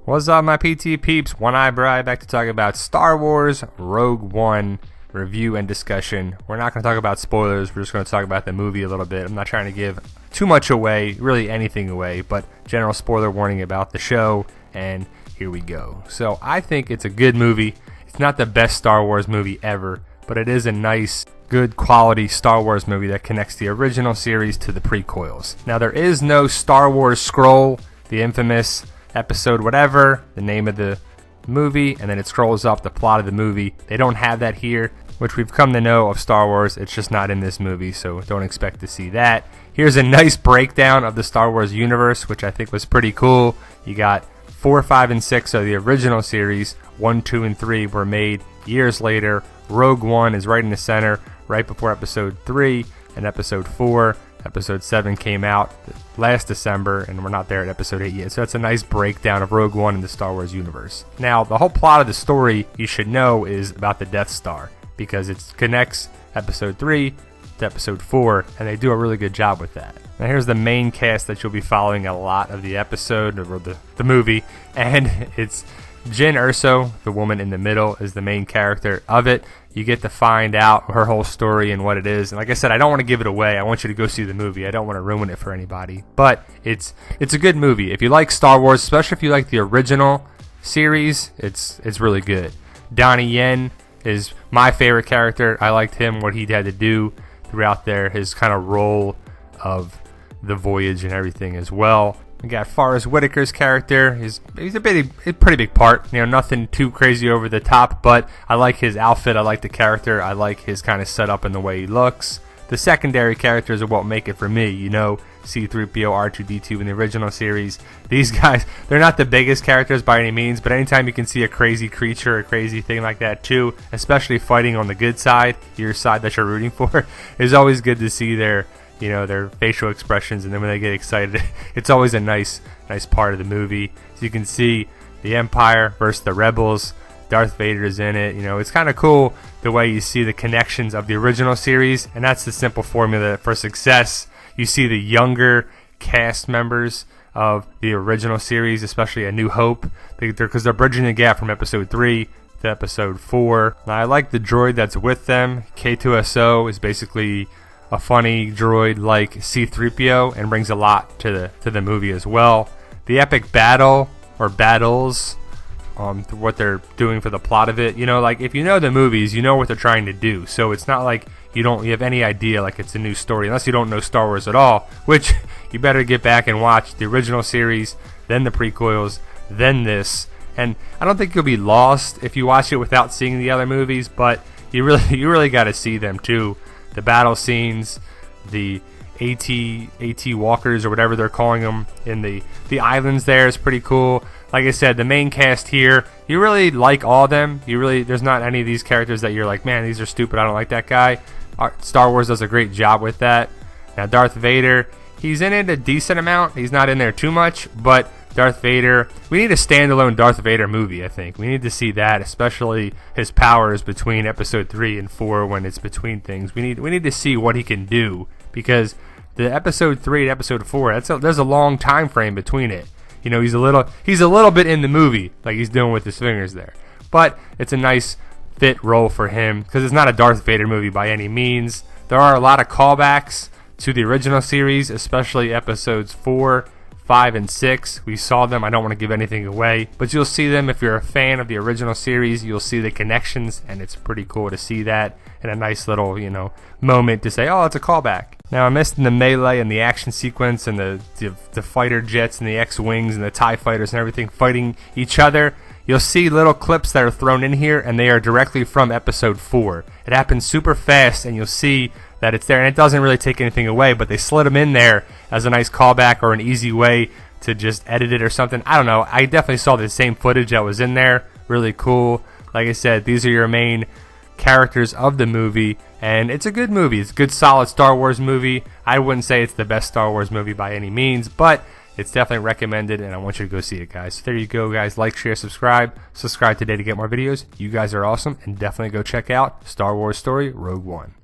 What's up, my PT peeps? One Eye Bri back to talk about Star Wars Rogue One review and discussion. We're not going to talk about spoilers. We're just going to talk about the movie a little bit. I'm not trying to give too much away, really anything away, but general spoiler warning about the show, and here we go. So I think it's a good movie. It's not the best Star Wars movie ever, but it is a nice, good quality Star Wars movie that connects the original series to the prequels. Now, there is no Star Wars scroll, the infamous episode whatever, the name of the movie, and then it scrolls up the plot of the movie. They don't have that here, which we've come to know of Star Wars. It's just not in this movie, so don't expect to see that. Here's a nice breakdown of the Star Wars universe, which I think was pretty cool. You got 4, 5, and 6 of the original series. 1, 2, and 3 were made years later. Rogue One is right in the center, right before Episode 3 and Episode 4. Episode 7 came out last December, and we're not there at Episode 8 yet. So that's a nice breakdown of Rogue One in the Star Wars universe. Now, the whole plot of the story, you should know, is about the Death Star, because it connects Episode 3 to Episode 4, and they do a really good job with that. Now, here's the main cast that you'll be following a lot of the episode, or the movie, and it's Jyn Erso, the woman in the middle, is the main character of it. You get to find out her whole story and what it is. And like I said, I don't want to give it away. I want you to go see the movie. I don't want to ruin it for anybody. But it's a good movie. If you like Star Wars, especially if you like the original series, it's really good. Donnie Yen is my favorite character. I liked him, what he had to do throughout there, his kind of role of the voyage and everything as well. We got Forrest Whitaker's character. He's a pretty big part. You know, nothing too crazy over the top, but I like his outfit. I like the character. I like his kind of setup and the way he looks. The secondary characters are what make it for me. You know, C-3PO, R2-D2 in the original series. These guys, they're not the biggest characters by any means, but anytime you can see a crazy creature, a crazy thing like that too, especially fighting on the good side, your side that you're rooting for, is always good to see their facial expressions, and then when they get excited, it's always a nice part of the movie. So you can see the Empire versus the Rebels. Darth Vader is in it. You know, it's kind of cool the way you see the connections of the original series, and that's the simple formula for success. You see the younger cast members of the original series, especially A New Hope, because they're bridging the gap from Episode 3 to Episode 4. Now, I like the droid that's with them. K2SO is basically a funny droid like C-3PO and brings a lot to the movie as well. The epic battle or battles, what they're doing for the plot of it, you know, like if you know the movies, you know what they're trying to do. So it's not like you have any idea like it's a new story, unless you don't know Star Wars at all, which you better get back and watch the original series, then the prequels, then this. And I don't think you'll be lost if you watch it without seeing the other movies, but you really got to see them too. The battle scenes, the AT walkers or whatever they're calling them in the islands there is pretty cool. Like I said, the main cast here, you really like all of them. There's not any of these characters that you're like, man, these are stupid, I don't like that guy. Star Wars does a great job with that. Now, Darth Vader, he's in it a decent amount. He's not in there too much, but Darth Vader, we need a standalone Darth Vader movie, I think. We need to see that, especially his powers between Episode 3 and 4 when it's between things. We need to see what he can do, because the Episode 3 and Episode 4, there's a long time frame between it. You know, he's a little bit in the movie, like he's doing with his fingers there. But it's a nice fit role for him, because it's not a Darth Vader movie by any means. There are a lot of callbacks to the original series, especially Episodes 4, 5, and 6. We saw them. I don't want to give anything away, but you'll see them if you're a fan of the original series. You'll see the connections, and it's pretty cool to see that in a nice little, moment to say, oh, it's a callback. Now, I missed in the melee and the action sequence and the fighter jets and the X-Wings and the TIE fighters and everything fighting each other. You'll see little clips that are thrown in here, and they are directly from Episode 4. It happens super fast, and you'll see that it's there, and it doesn't really take anything away, but they slid them in there as a nice callback or an easy way to just edit it or something. I don't know. I definitely saw the same footage that was in there. Really cool. Like I said, these are your main characters of the movie, and it's a good movie. It's a good, solid Star Wars movie. I wouldn't say it's the best Star Wars movie by any means, but it's definitely recommended, and I want you to go see it, guys. So there you go, guys. Like, share, subscribe. Subscribe today to get more videos. You guys are awesome, and definitely go check out Star Wars Story Rogue One.